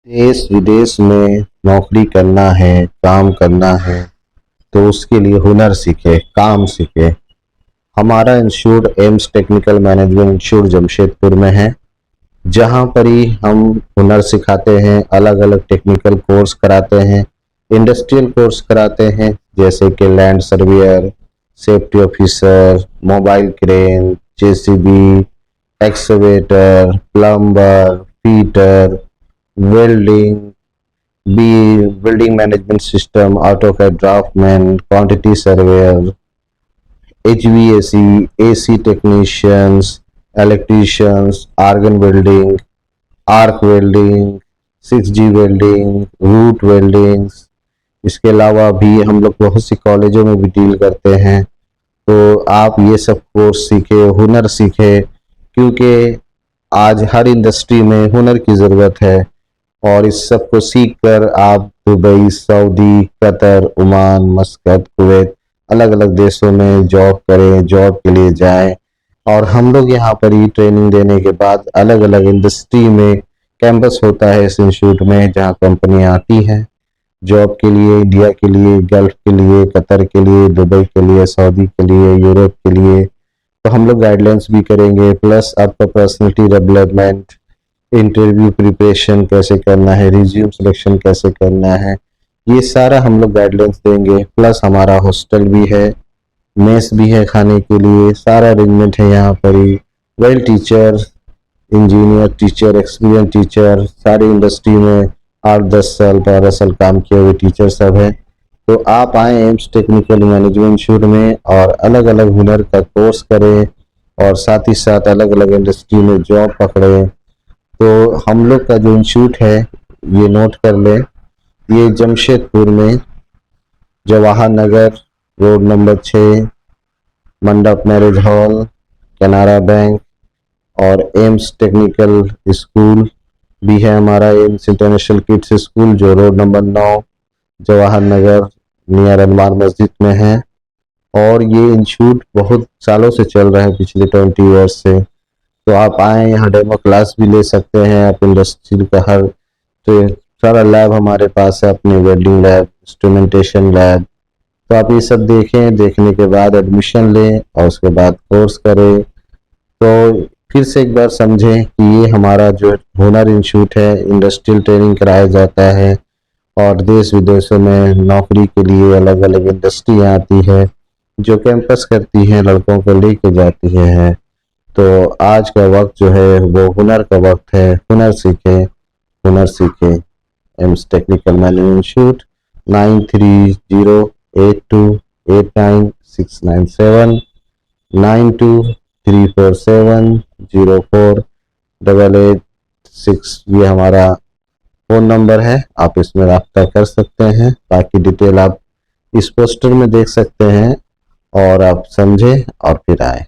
देश विदेश में नौकरी करना है, काम करना है तो उसके लिए हुनर सीखे, काम सीखे। हमारा institute AIIMS technical management institute Jamshedpur में है, जहाँ पर ही हम हुनर सिखाते हैं, अलग अलग टेक्निकल कोर्स कराते हैं, इंडस्ट्रियल कोर्स कराते हैं, जैसे कि land surveyor, safety officer, mobile crane, JCB, excavator, plumber, fitter, welding, building management system, AutoCAD draftsman, quantity surveyor, HVAC, AC technicians, electricians, argon welding, arc welding, 6G welding, root weldings. इसके अलावा भी हम लोग बहुत सी कॉलेजों में भी डील करते हैं। तो आप ये सब कोर्स सीखे, हुनर सीखे, क्योंकि आज हर इंडस्ट्री में हुनर की ज़रूरत है। और इस सब को सीख कर आप Dubai, Saudi, Qatar, Oman, मस्कत, Kuwait, अलग अलग देशों में जॉब करें, जॉब के लिए जाएं। और हम लोग यहाँ पर ही ट्रेनिंग देने के बाद अलग अलग इंडस्ट्री में कैंपस होता है इस इंस्टीट्यूट में, जहाँ कंपनियाँ आती हैं जॉब के लिए, इंडिया के लिए, गल्फ के लिए, कतर के लिए, दुबई के लिए, सऊदी के लिए, यूरोप के लिए। तो हम लोग गाइडलाइंस भी करेंगे, प्लस आपका पर्सनैलिटी डेवलपमेंट, इंटरव्यू प्रिपरेशन कैसे करना है, रिज्यूम सिलेक्शन कैसे करना है, ये सारा हम लोग गाइडलाइंस देंगे। प्लस हमारा हॉस्टल भी है, मेस भी है, खाने के लिए सारा अरेंजमेंट है यहाँ पर ही। Well teacher, engineer teacher, experience teacher, सारी इंडस्ट्री में 8-10 साल 12 साल काम किए हुए टीचर सब हैं। तो आप आए एम्स टेक्निकल मैनेजमेंट इंस्टीट्यूट में और अलग अलग हुनर का कोर्स करें और साथ ही साथ अलग अलग इंडस्ट्री में जॉब पकड़ें। तो हम लोग का जो इंस्टीट्यूट है ये नोट कर लें, ये जमशेदपुर में जवाहर नगर रोड नंबर 6, मंडप मैरिज हॉल, कैनरा बैंक और एम्स टेक्निकल स्कूल भी है हमारा, एम्स इंटरनेशनल किड्स स्कूल जो road number 9 Jawahar Nagar near अनवार मस्जिद में है। और ये इंस्टीट्यूट बहुत सालों से चल रहा है, पिछले 20 ईयर्स से। तो आप आए, यहाँ डेमो क्लास भी ले सकते हैं। आप इंडस्ट्री का हर तो सारा लैब हमारे पास है, अपने वेल्डिंग लैब, इंस्ट्रूमेंटेशन लैब। तो आप ये सब देखें, देखने के बाद एडमिशन लें और उसके बाद कोर्स करें। तो फिर से एक बार समझें कि ये हमारा जो हुनर इंस्टीट्यूट है, इंडस्ट्रियल ट्रेनिंग कराया जाता है और देश विदेशों में नौकरी के लिए अलग अलग इंडस्ट्री आती है जो कैंपस करती हैं, लड़कों को लेके जाती है। तो आज का वक्त जो है वो हुनर का वक्त है। हुनर सीखें, हुनर सीखें। एम्स टेक्निकल मैनेजमेंट इंस्टीट्यूट 9308289697 9234704886 ये हमारा फ़ोन नंबर है। आप इसमें रब्ता कर सकते हैं। बाकी डिटेल आप इस पोस्टर में देख सकते हैं और आप समझें और फिर आए।